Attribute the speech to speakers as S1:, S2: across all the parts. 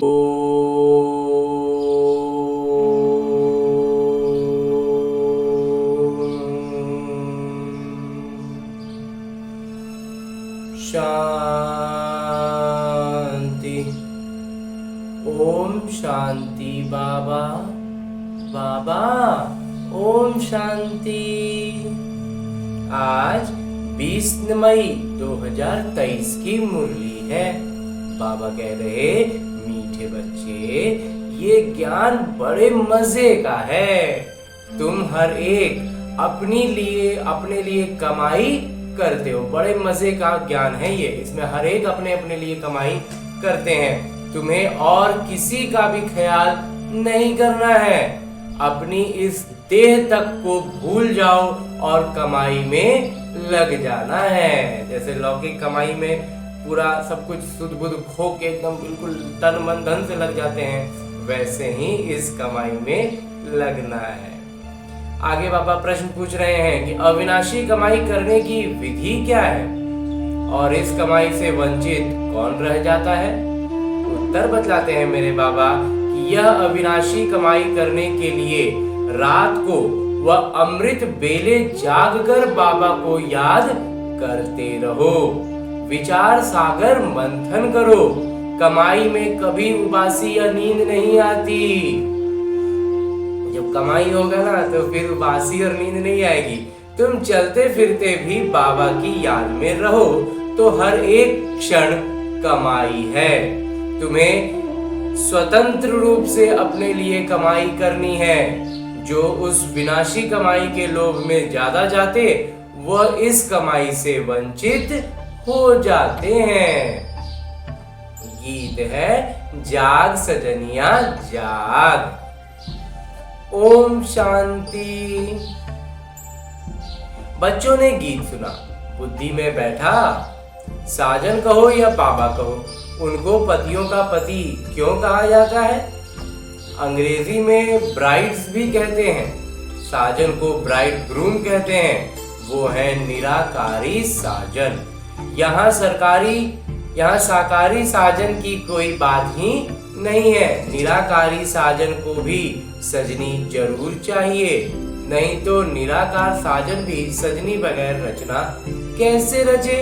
S1: शांति। ओम शांति। बाबा बाबा ओम शांति। आज 20 मई 2023 की मुरली है। बाबा कह रहे, मीठे बच्चे, ये ज्ञान बड़े मजे का है। तुम हर एक अपने लिए कमाई करते हो। बड़े मजे का ज्ञान है ये। इसमें हर एक अपने लिए कमाई करते हैं। तुम्हें और किसी का भी ख्याल नहीं करना है। अपनी इस देह तक को भूल जाओ और कमाई में लग जाना है। जैसे लौकिक कमाई में पूरा सब कुछ सुध बुध खो के एकदम बिल्कुल तन मन धन से लग जाते हैं, वैसे ही इस कमाई में लगना है। आगे बाबा प्रश्न पूछ रहे हैं कि अविनाशी कमाई करने की विधि क्या है और इस कमाई से वंचित कौन रह जाता है। उत्तर बतलाते हैं मेरे बाबा कि यह अविनाशी कमाई करने के लिए रात को वह अमृत बेले जागकर बाबा को याद करते रहो। विचार सागर मंथन करो। कमाई में कभी उबासी या नींद नहीं आती। जब कमाई होगा ना तो फिर उबासी और नींद नहीं आएगी। तुम चलते फिरते भी बाबा की याद में रहो तो हर एक क्षण कमाई है। तुम्हें स्वतंत्र रूप से अपने लिए कमाई करनी है। जो उस विनाशी कमाई के लोभ में ज्यादा जाते वह इस कमाई से वंचित हो जाते हैं। गीत है, जाग सजनिया जाग। ओम शांति। बच्चों ने गीत सुना। बुद्धि में बैठा। साजन कहो या बाबा कहो, उनको पतियों का पति क्यों कहा जाता है। अंग्रेजी में ब्राइड्स भी कहते हैं। साजन को ब्राइड ग्रूम कहते हैं। वो है निराकारी साजन। यहाँ साकारी साजन की कोई बात ही नहीं है। निराकारी साजन को भी सजनी जरूर चाहिए, नहीं तो निराकार साजन भी सजनी बगैर रचना कैसे रचे।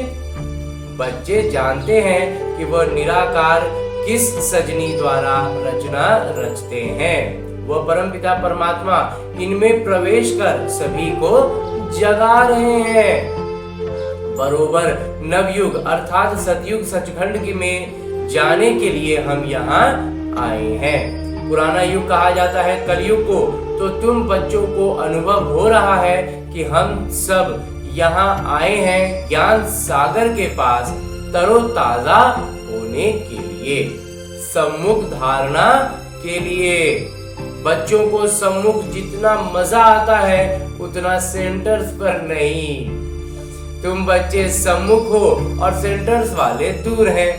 S1: बच्चे जानते हैं कि वह निराकार किस सजनी द्वारा रचना रचते हैं। वह परमपिता परमात्मा इनमें प्रवेश कर सभी को जगा रहे हैं। बरोबर नवयुग अर्थात सतयुग सचखंड में जाने के लिए हम यहाँ आए हैं। पुराना युग कहा जाता है कलयुग को। तो तुम बच्चों को अनुभव हो रहा है कि हम सब यहाँ आए हैं ज्ञान सागर के पास तरोताजा होने के लिए, सम्मुख धारणा के लिए। बच्चों को सम्मुख जितना मजा आता है उतना सेंटर्स पर नहीं। तुम बच्चे सम्मुख हो और सेंटर्स वाले दूर हैं।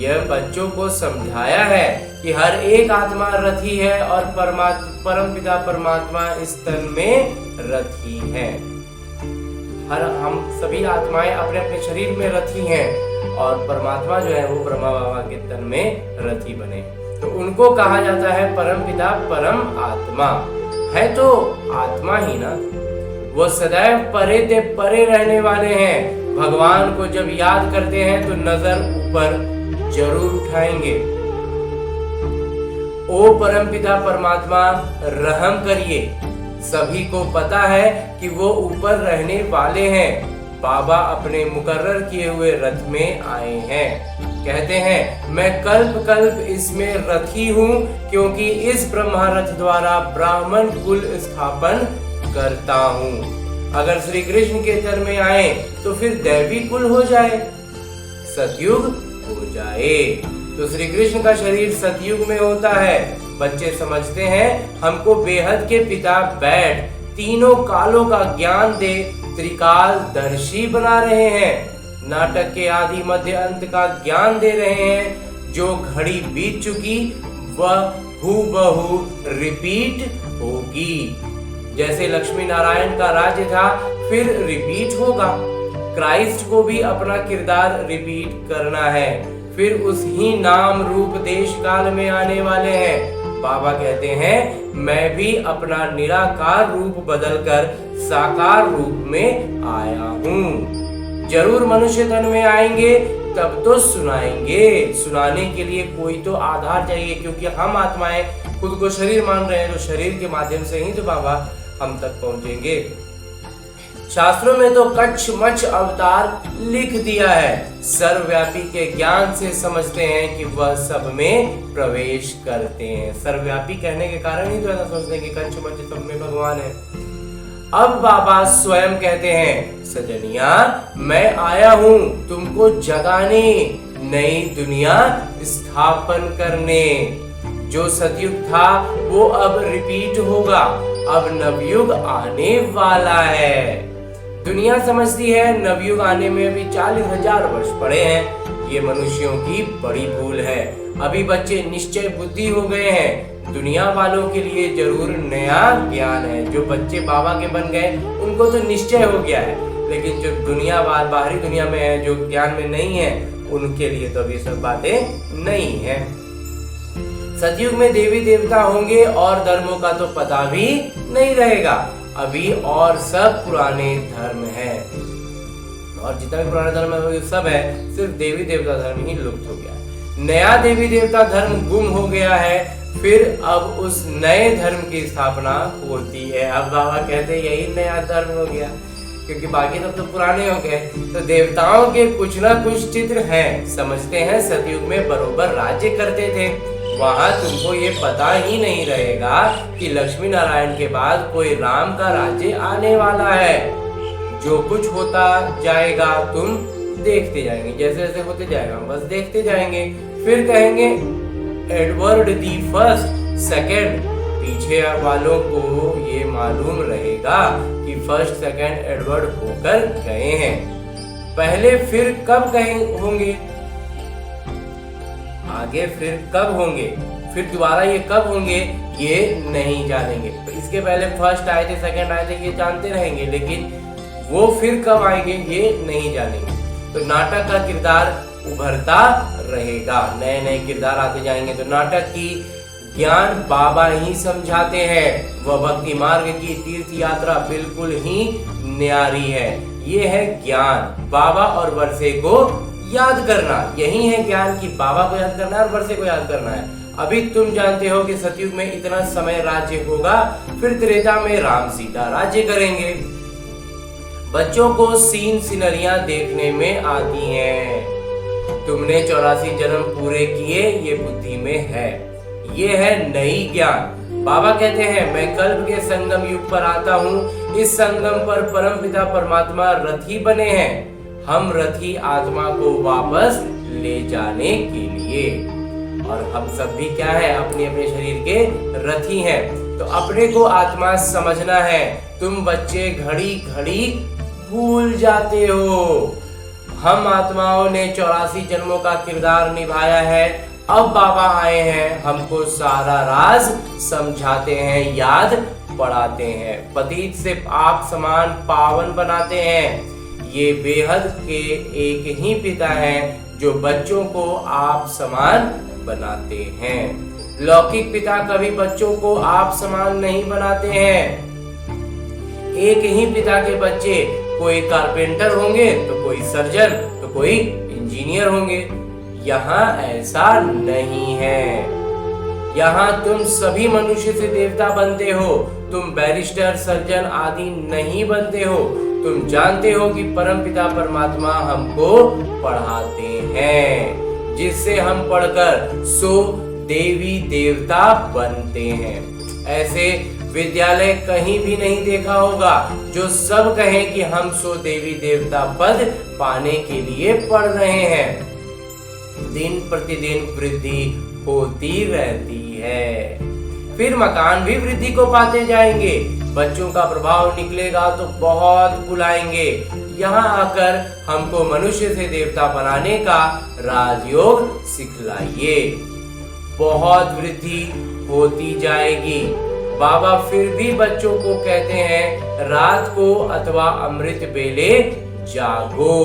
S1: यह बच्चों को समझाया है कि हर एक आत्मा रथी है और परमपिता परमात्मा इस तन में रथी है। हम सभी आत्माएं अपने अपने शरीर में रथी हैं और परमात्मा जो है वो ब्रह्मा बाबा के तन में रथी बने। तो उनको कहा जाता है परमपिता परम आत्मा। है तो आत्मा ही ना। वो सदैव परे ते परे रहने वाले हैं। भगवान को जब याद करते हैं तो नजर ऊपर जरूर उठाएंगे। ओ परमपिता परमात्मा रहम करिए। सभी को पता है कि वो ऊपर रहने वाले हैं। बाबा अपने मुकर्रर किए हुए रथ में आए हैं। कहते हैं, मैं कल्प कल्प इसमें रथी हूँ क्योंकि इस ब्रह्मा रथ द्वारा ब्राह्मण कुल स्थापन करता हूँ। अगर श्री कृष्ण के तन में आए तो फिर दैवी कुल हो जाए, सतयुग हो जाए। तो श्री कृष्ण का शरीर सतयुग में होता है। बच्चे समझते हैं हमको बेहद के पिता बैठ तीनों कालों का ज्ञान दे त्रिकाल दर्शी बना रहे हैं। नाटक के आदि मध्य अंत का ज्ञान दे रहे हैं। जो घड़ी बीत चुकी वह हूबहू रिपीट होगी। जैसे लक्ष्मी नारायण का राज्य था फिर रिपीट होगा। क्राइस्ट को भी अपना किरदार रिपीट करना है। फिर उसी नाम रूप देश काल में आने वाले हैं। बाबा कहते हैं मैं भी अपना निराकार रूप बदलकर साकार रूप में आया हूँ। जरूर मनुष्य तन में आएंगे तब तो सुनाएंगे। सुनाने के लिए कोई तो आधार चाहिए, क्योंकि हम आत्माएं खुद को शरीर मान रहे हैं, तो शरीर के माध्यम से ही तो बाबा हम तक पहुंचेंगे। शास्त्रों में तो कच्छ मच्छ अवतार लिख दिया है। सर्वव्यापी के ज्ञान से समझते हैं कि वह सब में प्रवेश करते हैं। सर्वव्यापी कहने के कारण ही तो ऐसा सोचते हैं कि कच्छ मच्छ सब में भगवान है। अब बाबा स्वयं कहते हैं सजनिया मैं आया हूँ तुमको जगाने, नई दुनिया स्थापन करने। जो सतयुग था वो अब रिपीट होगा, अब नवयुग आने वाला है। दुनिया समझती है नवयुग आने में अभी 40,000 वर्ष पड़े हैं। ये मनुष्यों की बड़ी भूल है। अभी बच्चे निश्चय बुद्धि हो गए हैं। दुनिया वालों के लिए जरूर नया ज्ञान है। जो बच्चे बाबा के बन गए उनको तो निश्चय हो गया है, लेकिन जो दुनिया बाहरी दुनिया में है, जो ज्ञान में नहीं है, उनके लिए तो अभी सब बातें नहीं है। सतयुग में देवी देवता होंगे और धर्मों का तो पता भी नहीं रहेगा। अभी और सब पुराने धर्म है, और जितना भी पुराना धर्म है सब है, सिर्फ देवी देवता धर्म ही लुप्त हो गया है। नया देवी देवता धर्म गुम हो गया है, फिर अब उस नए धर्म की स्थापना होती है। अब बाबा कहते हैं यही नया धर्म हो गया, क्योंकि बाकी सब तो पुराने हो गए। तो देवताओं के कुछ ना कुछ चित्र हैं। समझते हैं सतयुग में बरोबर राज्य करते थे। वहां तुमको ये पता ही नहीं रहेगा कि लक्ष्मी नारायण के बाद कोई राम का राज्य आने वाला है। जो कुछ होता जाएगा तुम देखते जाएंगे, जैसे जैसे होते जाएगा बस देखते जाएंगे। फिर कहेंगे एडवर्ड दी फर्स्ट सेकंड। पीछे वालों को ये मालूम रहेगा कि फर्स्ट सेकंड एडवर्ड होकर गए हैं। पहले फिर कब कहें होंगे, आगे फिर कब होंगे, फिर दोबारा ये कब होंगे ये नहीं जानेंगे। तो इसके पहले फर्स्ट आए थे, सेकंड आए थे, ये जानते रहेंगे, लेकिन वो फिर कब आएंगे ये नहीं जानेंगे। तो नाटक का किरदार उभरता रहेगा, नए नए किरदार आते जाएंगे। तो नाटक की ज्ञान बाबा ही समझाते हैं। वह भक्ति मार्ग की तीर्थ यात्रा बिल्कुल ही न्यारी है। ये है ज्ञान, बाबा और वर्षे को याद करना। यही है ज्ञान की बाबा को याद करना है और वर्षे को याद करना है। अभी तुम जानते हो कि सतयुग में इतना समय राज्य होगा, फिर त्रेता में राम सीता राज्य करेंगे। बच्चों को सीन सिनरियां देखने में आती हैं। तुमने 84 जन्म पूरे किए, ये बुद्धि में है। ये है नई ज्ञान। बाबा कहते हैं मैं कल्प के संगम युग पर आता हूँ। इस संगम पर परमपिता परमात्मा रथी बने हैं। हम रथी आत्मा को वापस ले जाने के लिए, और हम सब भी क्या है अपने अपने शरीर के रथी हैं। तो अपने को आत्मा समझना है। तुम बच्चे घड़ी घड़ी भूल जाते हो। हम आत्माओं ने 84 जन्मों का किरदार निभाया है। अब बाबा आए हैं, हमको सारा राज समझाते हैं, याद पढ़ाते हैं, पतित से आप समान पावन बनाते हैं। ये बेहद के एक ही पिता हैं जो बच्चों को आप समान बनाते हैं। लौकिक पिता कभी बच्चों को आप समान नहीं बनाते हैं। एक ही पिता के बच्चे कोई कारपेंटर होंगे तो कोई सर्जन तो कोई इंजीनियर होंगे। यहाँ ऐसा नहीं है। यहाँ तुम सभी मनुष्य से देवता बनते हो। तुम बैरिस्टर सर्जन आदि नहीं बनते हो। तुम जानते हो कि परमपिता परमात्मा हमको पढ़ाते हैं, जिससे हम पढ़कर सो देवी देवता बनते हैं। ऐसे विद्यालय कहीं भी नहीं देखा होगा जो सब कहें कि हम सो देवी देवता पद पाने के लिए पढ़ रहे हैं। दिन प्रतिदिन वृद्धि होती रहती है। फिर मकान भी वृद्धि को पाते जाएंगे। बच्चों का प्रभाव निकलेगा तो बहुत बुलाएंगे। यहाँ आकर हमको मनुष्य से देवता बनाने का राजयोग सिखलाइए। बहुत वृद्धि होती जाएगी। बाबा फिर भी बच्चों को कहते हैं रात को अथवा अमृत बेले जागो।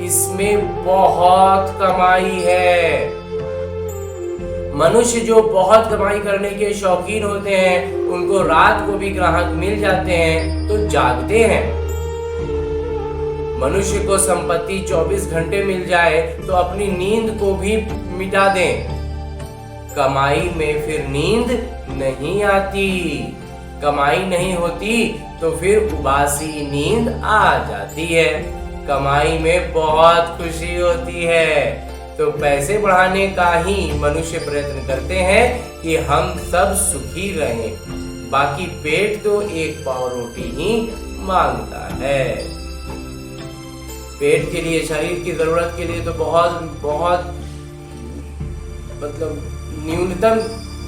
S1: इसमें बहुत कमाई है। मनुष्य जो बहुत कमाई करने के शौकीन होते हैं, उनको रात को भी ग्राहक मिल जाते हैं तो जागते हैं। मनुष्य को संपत्ति 24 घंटे मिल जाए तो अपनी नींद को भी मिटा दें। कमाई में फिर नींद नहीं आती, कमाई नहीं होती तो फिर उबासी नींद आ जाती है। कमाई में बहुत खुशी होती है, तो पैसे बढ़ाने का ही मनुष्य प्रयत्न करते हैं कि हम सब सुखी रहें। बाकी पेट तो एक पाव रोटी ही मांगता है। पेट के लिए, शरीर की जरूरत के लिए तो बहुत बहुत मतलब न्यूनतम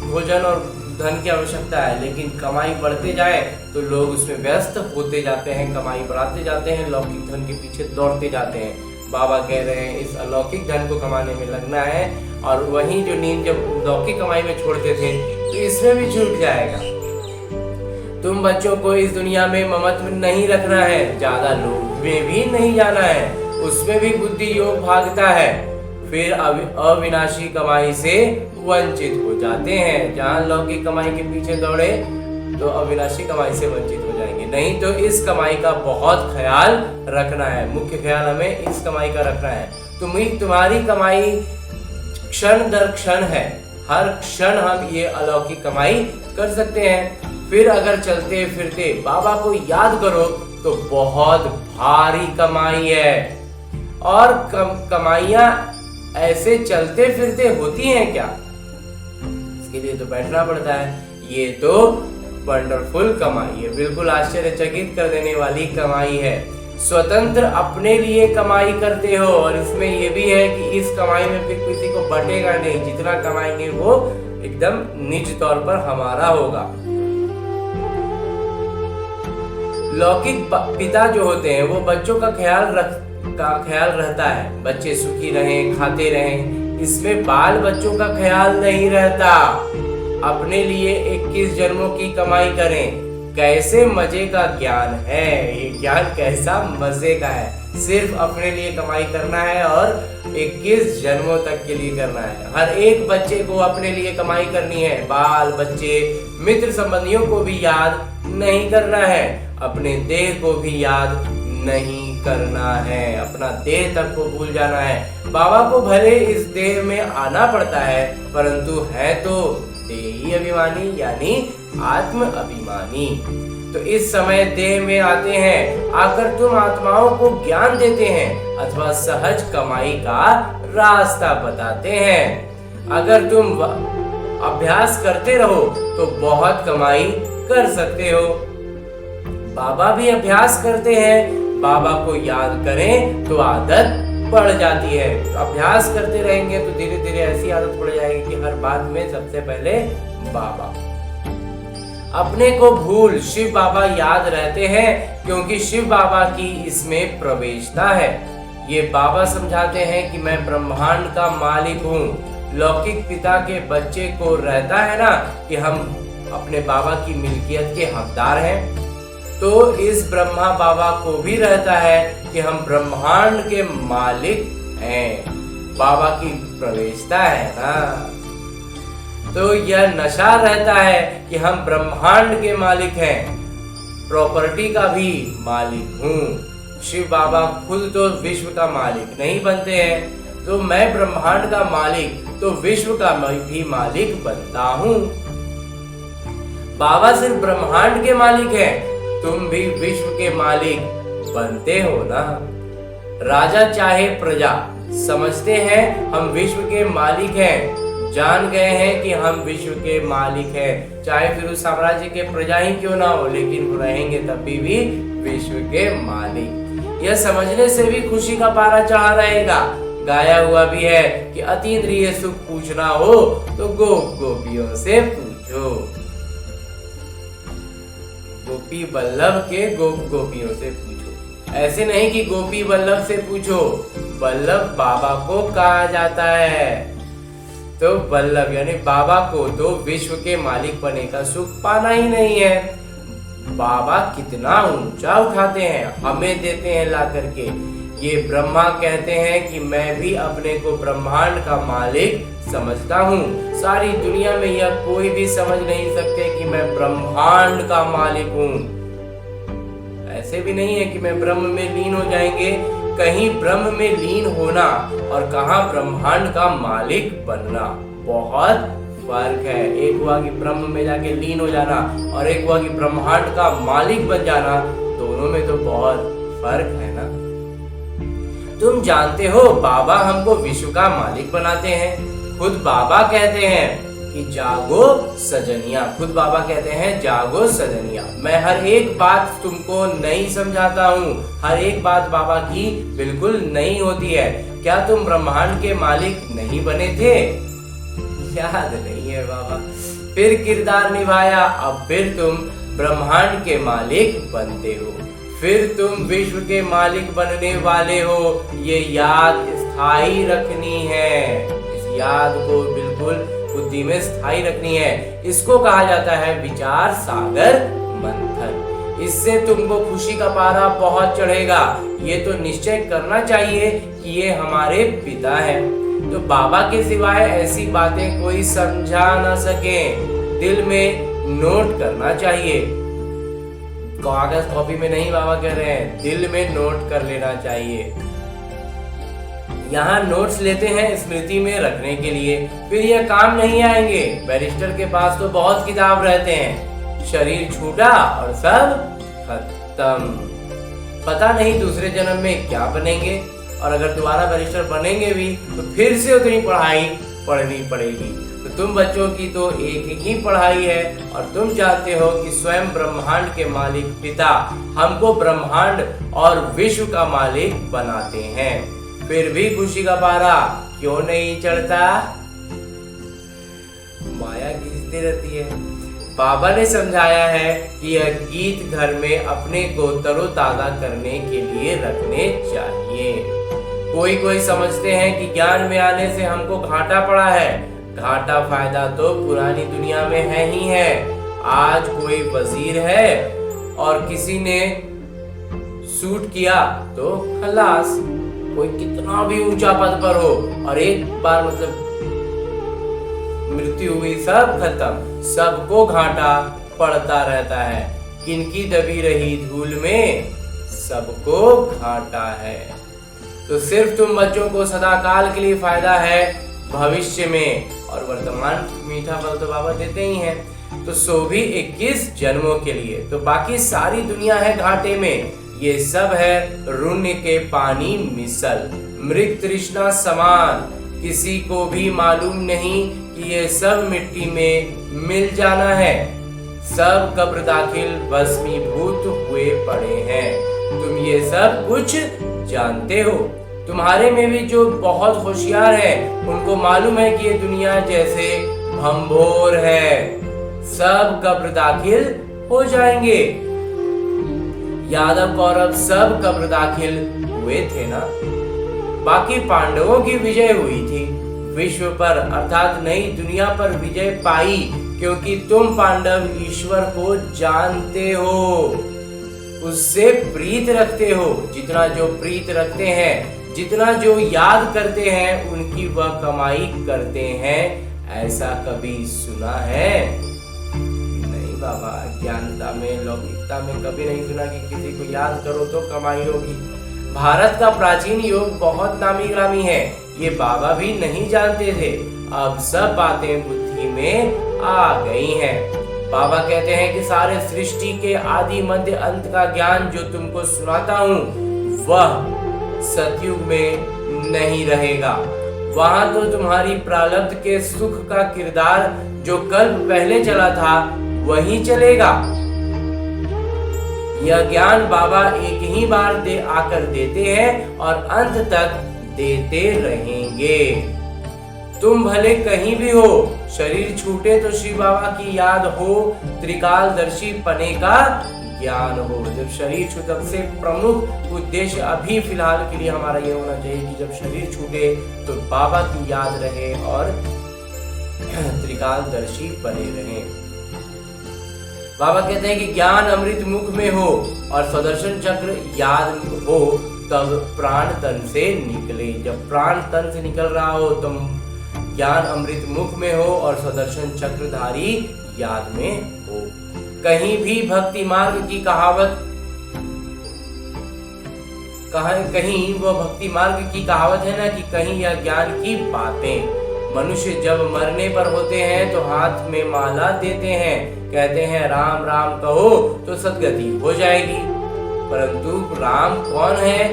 S1: भोजन और धन की आवश्यकता है, लेकिन कमाई बढ़ते जाए तो लोग उसमें व्यस्त होते जाते हैं, कमाई बढ़ाते जाते हैं, लौकिक धन के पीछे दौड़ते जाते हैं। बाबा कह रहे हैं इस अलौकिक धन को कमाने में लगना है, और वहीं जो नींद जब लौकिक कमाई में छोड़ते थे तो इसमें भी छूट जाएगा। तुम बच्चों को इस दुनिया में ममत्व नहीं रखना है, ज्यादा लोभ में भी नहीं जाना है, उसमें भी बुद्धि योग भागता है, फिर अविनाशी कमाई से वंचित हो जाते हैं। जहाँ लौकिक कमाई के पीछे दौड़े तो अविनाशी कमाई से वंचित हो जाएंगे। नहीं तो इस कमाई का बहुत ख्याल रखना है, मुख्य ख्याल हमें इस कमाई का रखना है। तुम्हारी कमाई क्षण दर क्षण है, हर क्षण हम ये अलौकिक कमाई कर सकते हैं। फिर अगर चलते फिरते बाबा को याद करो तो बहुत भारी कमाई है। और कमाइयां ऐसे चलते फिरते होती हैं क्या? इसके लिए तो बैठना पड़ता है। ये तो वंडरफुल कमाई है, बिल्कुल आश्चर्यचकित कर देने वाली कमाई है। स्वतंत्र अपने लिए कमाई करते हो, और इसमें ये भी है कि इस कमाई में फिर किसी को बटेगा नहीं, जितना कमाएंगे वो एकदम निज तौर पर हमारा होगा। लौकिक पिता जो होते हैं वो बच्चों का ख्याल रहता है, बच्चे सुखी रहें, खाते रहें, इसमें बाल बच्चों का ख्याल नहीं रहता। अपने लिए 21 जन्मों की कमाई करें। कैसे मजे का ज्ञान है ये, ज्ञान कैसा मजे का है। सिर्फ अपने लिए कमाई करना है और 21 जन्मों तक के लिए करना है। हर एक बच्चे को अपने लिए कमाई करनी है। बाल बच्चे, मित्र संबंधियों को भी याद नहीं करना है, अपने देह को भी याद नहीं करना है, अपना देह तक को भूल जाना है। बाबा को भले इस देह में आना पड़ता है, परंतु है तो देही अभिमानी यानी आत्म अभिमानी। तो इस समय देह में आते हैं, आकर तुम आत्माओं को ज्ञान देते हैं अथवा सहज कमाई का रास्ता बताते हैं। अगर तुम अभ्यास करते रहो तो बहुत कमाई कर सकते हो। बाबा भी अभ्यास करते हैं, बाबा को याद करें तो आदत पड़ जाती है। अभ्यास करते रहेंगे तो धीरे धीरे ऐसी आदत पड़ जाएगी कि हर बात में सबसे पहले बाबा। अपने को भूल शिव बाबा याद रहते हैं, क्योंकि शिव बाबा की इसमें प्रवेशता है। ये बाबा समझाते हैं कि मैं ब्रह्मांड का मालिक हूँ। लौकिक पिता के बच्चे को रहता है ना कि हम अपने बाबा की मिल्कियत के हकदार हैं, तो इस ब्रह्मा बाबा को भी रहता है कि हम ब्रह्मांड के मालिक हैं। बाबा की प्रवेशता है ना, तो यह नशा रहता है कि हम ब्रह्मांड के मालिक हैं, प्रॉपर्टी का भी मालिक हूँ। शिव बाबा खुद तो विश्व का मालिक नहीं बनते हैं, तो मैं ब्रह्मांड का मालिक तो विश्व का भी मालिक बनता हूँ। बाबा सिर्फ ब्रह्मांड के मालिक हैं, तुम भी विश्व के मालिक बनते हो ना। राजा चाहे प्रजा समझते हैं हम विश्व के मालिक हैं, जान गए हैं कि हम विश्व के मालिक हैं। चाहे फिर उस साम्राज्य के प्रजा ही क्यों ना हो, लेकिन रहेंगे तब भी विश्व के मालिक। यह समझने से भी खुशी का पारा चढ़ा रहेगा। गाया हुआ भी है कि अतीन्द्रिय सुख पूछना हो तो गोपियों से पूछो। गोपी वल्लभ के गोपियों से पूछो, ऐसे नहीं कि गोपी वल्लभ से पूछो। वल्लभ बाबा को कहा जाता है, तो वल्लभ यानी बाबा को तो विश्व के मालिक बने का सुख पाना ही नहीं है। बाबा कितना ऊंचा उठाते हैं, हमें देते हैं ला करके। ये ब्रह्मा कहते हैं कि मैं भी अपने को ब्रह्मांड का मालिक समझता हूँ। सारी दुनिया में यह कोई भी समझ नहीं सकते कि मैं ब्रह्मांड का मालिक हूँ। ऐसे भी नहीं है कि मैं ब्रह्म में लीन हो जाएंगे। कहीं ब्रह्म में लीन होना और कहाँ ब्रह्मांड का मालिक बनना, बहुत फर्क है। एक हुआ कि ब्रह्म में जाके लीन हो जाना और एक हुआ कि ब्रह्मांड का मालिक बन जाना। दोनों में तो बहुत फर्क है ना। तुम जानते हो बाबा हमको विश्व का मालिक बनाते हैं। खुद बाबा कहते हैं कि जागो सजनिया, खुद बाबा कहते हैं जागो सजनिया। मैं हर एक बात तुमको नहीं समझाता हूँ, हर एक बात बाबा की बिल्कुल नहीं होती है। क्या तुम ब्रह्मांड के मालिक नहीं बने थे? याद नहीं है बाबा। फिर किरदार निभाया, अब फिर तुम ब्रह्मांड के मालिक बनते हो, फिर तुम विश्व के मालिक बनने वाले हो। ये याद स्थायी रखनी है, इस याद को बिल्कुल बुद्धि में स्थायी रखनी है। इसको कहा जाता है विचार सागर मंथन। इससे तुमको खुशी का पारा बहुत चढ़ेगा। ये तो निश्चय करना चाहिए कि ये हमारे पिता हैं। तो बाबा के सिवाय ऐसी बातें कोई समझा ना सके। दिल में नोट करना चाहिए, कागज कॉपी में नहीं बाबा कह रहे हैं, दिल में नोट कर लेना चाहिए। यहाँ नोट्स लेते हैं स्मृति में रखने के लिए, फिर यह काम नहीं आएंगे। बैरिस्टर के पास तो बहुत किताब रहते हैं, शरीर छूटा और सब खत्म। पता नहीं दूसरे जन्म में क्या बनेंगे, और अगर दोबारा बैरिस्टर बनेंगे भी तो फिर से उतनी पढ़ाई पढ़नी पड़ेगी। तो तुम बच्चों की तो एक ही पढ़ाई है, और तुम जानते हो कि स्वयं ब्रह्मांड के मालिक पिता हमको ब्रह्मांड और विश्व का मालिक बनाते हैं। फिर भी खुशी का पारा क्यों नहीं चढ़ता? माया खींचती रहती है। बाबा ने समझाया है कि यह गीत घर में अपने को तरोताजा करने के लिए रखने चाहिए। कोई समझते हैं कि ज्ञान में आने से हमको घाटा पड़ा है। घाटा फायदा तो पुरानी दुनिया में है ही है। आज कोई वजीर है और किसी ने शूट किया तो खलास। कोई कितना भी ऊंचा पद पर हो और एक बार मतलब मृत्यु हुई, सब खत्म। सबको घाटा पड़ता रहता है। किनकी दबी रही धूल में सबको घाटा है। तो सिर्फ तुम बच्चों को सदाकाल के लिए फायदा है, भविष्य में और वर्तमान मीठा फल तो बाबा देते ही हैं। तो सो भी 21 जन्मों के लिए। तो बाकी सारी दुनिया है घाटे में। ये सब है रुण्य के पानी मिसल, मृग तृष्णा समान। किसी को भी मालूम नहीं कि ये सब मिट्टी में मिल जाना है। सब कब्र दाखिल भस्मीभूत हुए पड़े हैं। तुम ये सब कुछ जानते हो। तुम्हारे में भी जो बहुत होशियार है उनको मालूम है कि ये दुनिया जैसे भंभोर है, सब कब्र दाखिल हो जाएंगे। यादव कौरव सब कब्र दाखिल हुए थे ना। बाकी पांडवों की विजय हुई थी विश्व पर, अर्थात नई दुनिया पर विजय पाई, क्योंकि तुम पांडव ईश्वर को जानते हो, उससे प्रीत रखते हो। जितना जो प्रीत रखते हैं, जितना जो याद करते हैं, उनकी वह कमाई करते हैं। ऐसा कभी सुना है? नहीं बाबा, ज्ञानता में लौकिकता में कभी नहीं सुना कि किसी को याद करो तो कमाई होगी। भारत का प्राचीन योग बहुत नामी ग्रामी है, ये बाबा भी नहीं जानते थे। अब सब बातें बुद्धि में आ गई हैं। बाबा कहते हैं कि सारे सृष्टि के आदि मध्य अंत का ज्ञान जो तुमको सुनाता हूँ वह सतयुग में नहीं रहेगा। वहां तो तुम्हारी प्रारब्ध के सुख का किरदार जो कल्प पहले चला था वही चलेगा। यह ज्ञान बाबा एक ही बार आकर देते हैं और अंत तक देते रहेंगे। तुम भले कहीं भी हो, शरीर छूटे तो शिव बाबा की याद हो, त्रिकालदर्शी पने का ज्ञान हो। जब शरीर छूटे, सबसे प्रमुख उद्देश्य अभी फिलहाल के लिए हमारा ये होना चाहिए कि जब शरीर छूटे तो बाबा की याद रहे और त्रिकालदर्शी बने रहे। बाबा कहते हैं कि ज्ञान अमृत मुख में हो और सुदर्शन चक्र याद हो तब प्राण तन से निकले। जब प्राण तन से निकल रहा हो, तुम ज्ञान अमृत मुख में हो और सुदर्शन चक्रधारी याद में हो। कहीं भी भक्ति मार्ग की कहावत कहीं वो भक्ति मार्ग की कहावत है ना कि कहीं या ज्ञान की बातें। मनुष्य जब मरने पर होते हैं तो हाथ में माला देते हैं, कहते हैं राम राम कहो तो सदगति हो जाएगी। परंतु राम कौन है,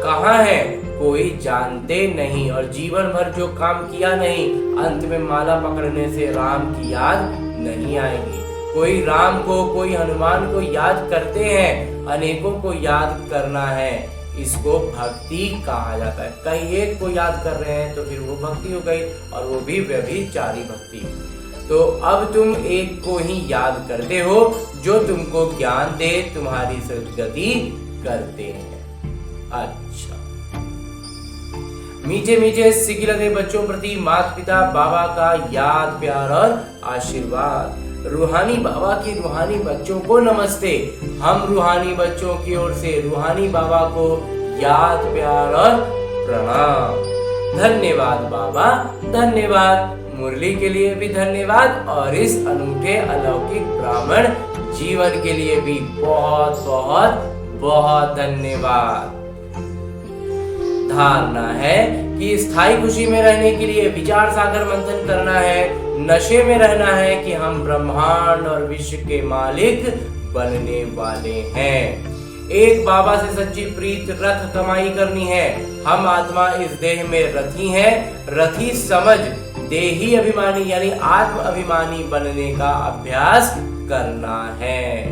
S1: कहाँ है, कोई जानते नहीं। और जीवन भर जो काम किया नहीं, अंत में माला पकड़ने से राम की याद नहीं आएगी। कोई राम को, कोई हनुमान को याद करते हैं, अनेकों को याद करना है, इसको भक्ति कहा जाता है। कहीं एक को याद कर रहे हैं तो फिर वो भक्ति हो गई, और वो भी व्यभिचारी भक्ति। तो अब तुम एक को ही याद करते हो जो तुमको ज्ञान दे, तुम्हारी सद्गति करते हैं। अच्छा, मीठे मीठे सिकिलते बच्चों प्रति माता पिता बाबा का याद प्यार और आशीर्वाद। रूहानी बाबा की रूहानी बच्चों को नमस्ते। हम रूहानी बच्चों की ओर से रूहानी बाबा को याद प्यार और प्रणाम। धन्यवाद बाबा, धन्यवाद। मुरली के लिए भी धन्यवाद, और इस अनूठे अलौकिक ब्राह्मण जीवन के लिए भी बहुत बहुत बहुत धन्यवाद। धारणा है कि स्थायी खुशी में रहने के लिए विचार सागर मंथन करना है, नशे में रहना है कि हम ब्रह्मांड और विश्व के मालिक बनने वाले हैं। एक बाबा से सच्ची प्रीत रथ कमाई करनी है। हम आत्मा इस देह में रथी हैं, रथी समझ देही अभिमानी यानी आत्म अभिमानी बनने का अभ्यास करना है।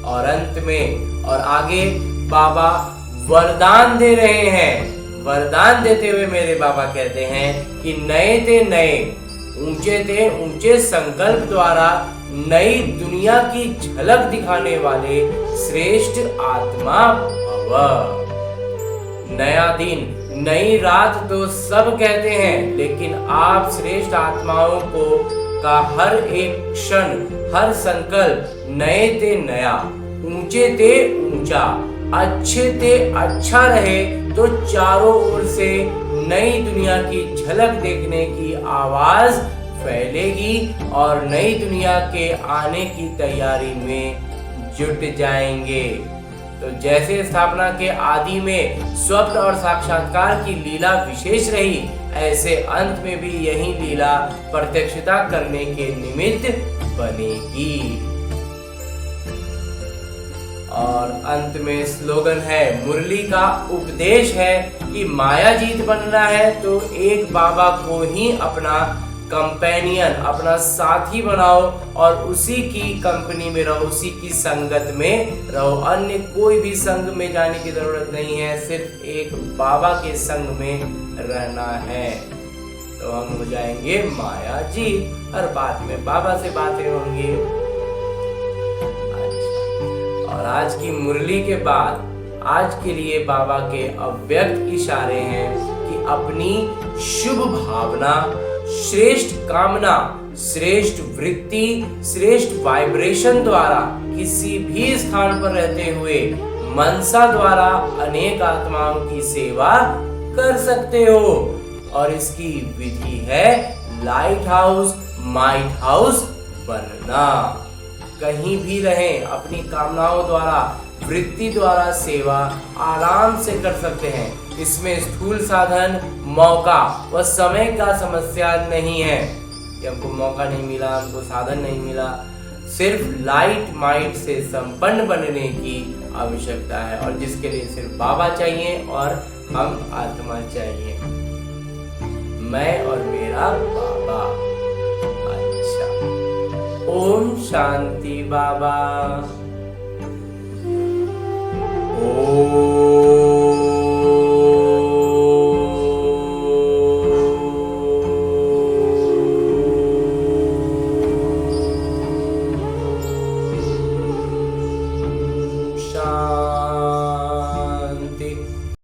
S1: और अंत में और आगे बाबा वरदान दे रहे हैं। वरदान देते हुए मेरे बाबा कहते हैं कि नए ते नए, ऊंचे ते ऊंचे संकल्प द्वारा नई दुनिया की झलक दिखाने वाले श्रेष्ठ आत्मा भव। नया दिन, नई रात तो सब कहते हैं, लेकिन आप श्रेष्ठ आत्माओं को का हर एक क्षण, हर संकल्प नए ते नया, ऊंचे ते ऊंचा, अच्छे ते अच्छा रहे तो चारों ओर से नई दुनिया की झलक देखने की आवाज फैलेगी और नई दुनिया के आने की तैयारी में जुट जाएंगे। तो जैसे स्थापना के आदि में स्वप्न और साक्षात्कार की लीला विशेष रही, ऐसे अंत में भी यही लीला प्रत्यक्षता करने के निमित्त बनेगी। और अंत में स्लोगन है, मुरली का उपदेश है कि माया जीत बनना है तो एक बाबा को ही अपना कंपेनियन, अपना साथी बनाओ और उसी की कंपनी में रहो, उसी की संगत में रहो। अन्य कोई भी संग में जाने की जरूरत नहीं है, सिर्फ एक बाबा के संग में रहना है तो हम हो जाएंगे माया जीत। हर बात में बाबा से बातें होंगी। और आज की मुरली के बाद आज के लिए बाबा के अव्यक्त इशारे हैं कि अपनी शुभ भावना, श्रेष्ठ कामना, श्रेष्ठ वृत्ति, श्रेष्ठ वाइब्रेशन द्वारा किसी भी स्थान पर रहते हुए मनसा द्वारा अनेक आत्माओं की सेवा कर सकते हो। और इसकी विधि है लाइट हाउस, माइट हाउस बनना। कहीं भी रहें, अपनी कामनाओं द्वारा, वृत्ति द्वारा सेवा आराम से कर सकते हैं। इसमें स्थूल साधन, मौका व समय का समस्या नहीं है कि हमको मौका नहीं मिला, हमको साधन नहीं मिला। सिर्फ लाइट माइट से संपन्न बनने की आवश्यकता है, और जिसके लिए सिर्फ बाबा चाहिए और हम आत्मा चाहिए, मैं और मेरा बाबा। अच्छा, ओम शांति बाबा।